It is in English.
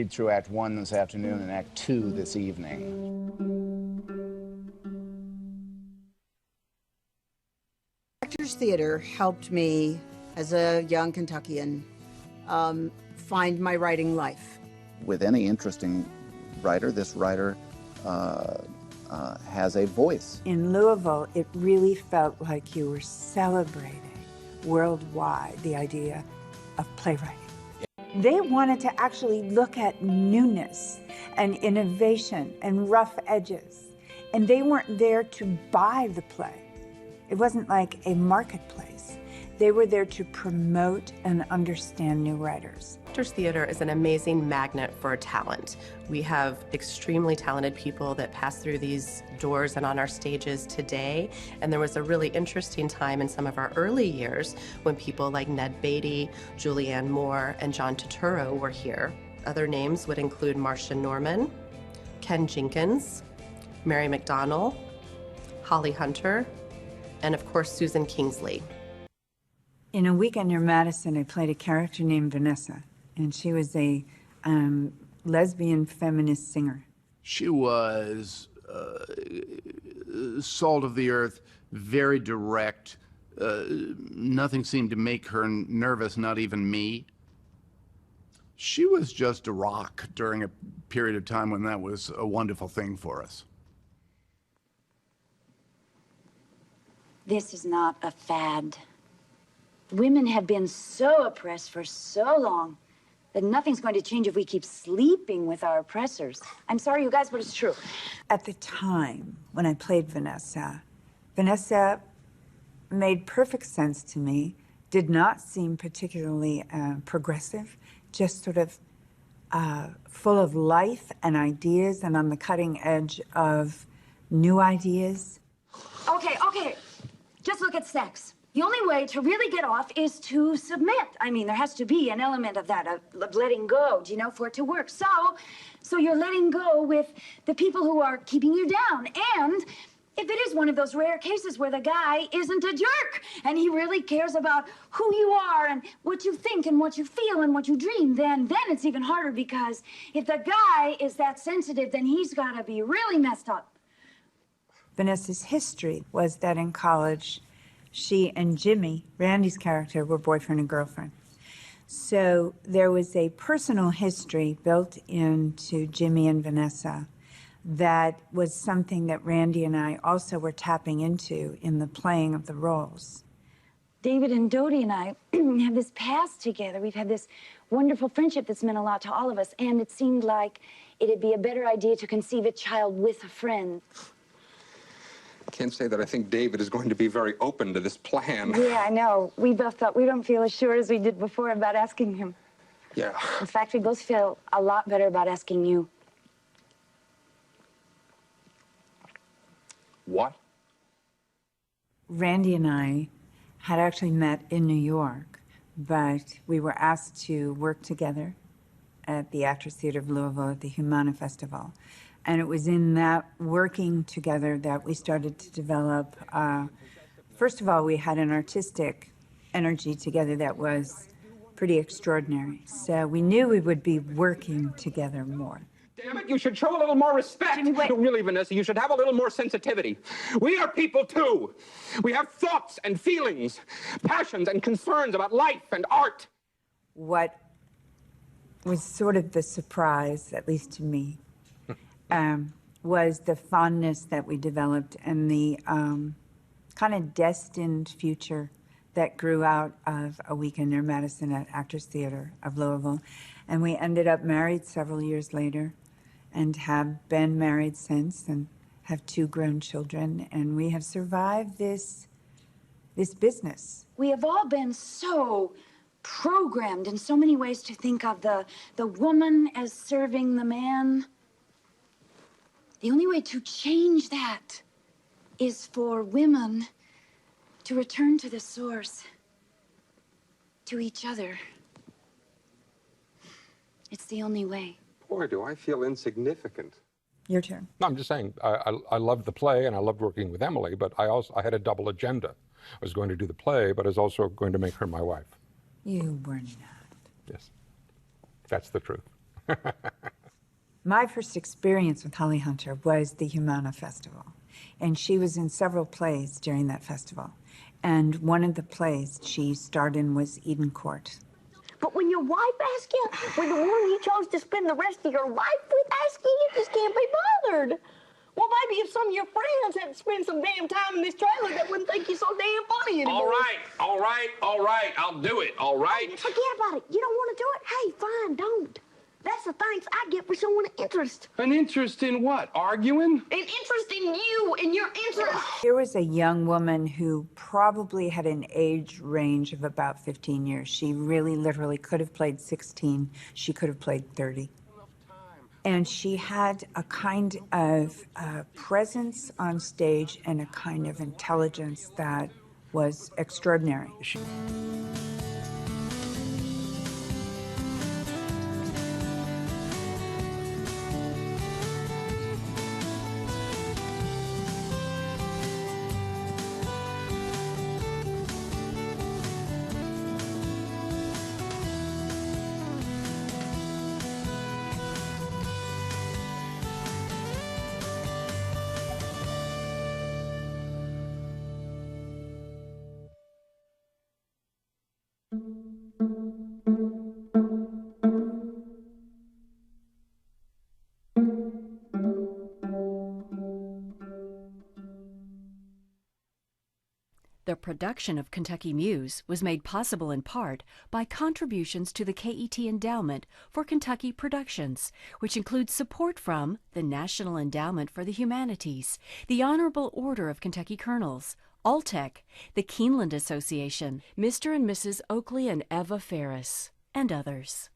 read through Act 1 this afternoon and Act 2 this evening. Actors Theatre helped me, as a young Kentuckian, find my writing life. With any interesting writer, this writer has a voice. In Louisville, it really felt like you were celebrating worldwide the idea of playwriting. They wanted to actually look at newness and innovation and rough edges. And they weren't there to buy the play. It wasn't like a marketplace. They were there to promote and understand new writers. Actors Theatre is an amazing magnet for talent. We have extremely talented people that pass through these doors and on our stages today. And there was a really interesting time in some of our early years when people like Ned Beatty, Julianne Moore, and John Turturro were here. Other names would include Marcia Norman, Ken Jenkins, Mary McDonnell, Holly Hunter, and of course Susan Kingsley. In A Weekend Near Madison, I played a character named Vanessa, and she was a lesbian feminist singer. She was salt of the earth, very direct. Nothing seemed to make her nervous, not even me. She was just a rock during a period of time when that was a wonderful thing for us. This is not a fad. Women have been so oppressed for so long that nothing's going to change if we keep sleeping with our oppressors. I'm sorry, you guys, but it's true. At the time when I played Vanessa, Vanessa made perfect sense to me, did not seem particularly progressive, just sort of full of life and ideas and on the cutting edge of new ideas. Okay, just look at sex. The only way to really get off is to submit. I mean, there has to be an element of that, of letting go, you know, for it to work. So you're letting go with the people who are keeping you down. And if it is one of those rare cases where the guy isn't a jerk and he really cares about who you are and what you think and what you feel and what you dream, then it's even harder, because if the guy is that sensitive, then he's got to be really messed up. Vanessa's history was that in college, she and Jimmy, Randy's character, were boyfriend and girlfriend. So there was a personal history built into Jimmy and Vanessa that was something that Randy and I also were tapping into in the playing of the roles. David and Dodie and I have this past together. We've had this wonderful friendship that's meant a lot to all of us, and it seemed like it'd be a better idea to conceive a child with a friend. I can't say that I think David is going to be very open to this plan. Yeah, I know. We both thought we don't feel as sure as we did before about asking him. Yeah. In fact, we both feel a lot better about asking you. What? Randy and I had actually met in New York, but we were asked to work together at the Actors Theatre of Louisville at the Humana Festival. And it was in that working together that we started to develop, first of all, we had an artistic energy together that was pretty extraordinary. So we knew we would be working together more. Damn it, you should show a little more respect. Jimmy, wait. No, really, Vanessa, you should have a little more sensitivity. We are people, too. We have thoughts and feelings, passions and concerns about life and art. What was sort of the surprise, at least to me, was the fondness that we developed and the kind of destined future that grew out of A Weekend Near Madison at Actors Theatre of Louisville. And we ended up married several years later and have been married since and have 2 grown children. And we have survived this business. We have all been so programmed in so many ways to think of the woman as serving the man. The only way to change that is for women to return to the source, to each other. It's the only way. Boy, do I feel insignificant. Your turn. No, I'm just saying, I loved the play and I loved working with Emily, but I had a double agenda. I was going to do the play, but I was also going to make her my wife. You were not. Yes, that's the truth. My first experience with Holly Hunter was the Humana Festival, and she was in several plays during that festival. And one of the plays she starred in was Eden Court. But when your wife asks you, when the one you chose to spend the rest of your life with asks you, you just can't be bothered. Well, maybe if some of your friends had to spend some damn time in this trailer, they wouldn't think you're so damn funny anymore. All right, I'll do it, all right? Oh, forget about it. You don't want to do it? Hey, fine, don't. That's the thanks I get for showing interest. An interest in what? Arguing? An interest in you and your interest. Here was a young woman who probably had an age range of about 15 years. She really literally could have played 16. She could have played 30. And she had a kind of presence on stage and a kind of intelligence that was extraordinary. The production of Kentucky Muse was made possible in part by contributions to the KET Endowment for Kentucky Productions, which includes support from the National Endowment for the Humanities, the Honorable Order of Kentucky Colonels, Alltech, the Keeneland Association, Mr. and Mrs. Oakley and Eva Ferris, and others.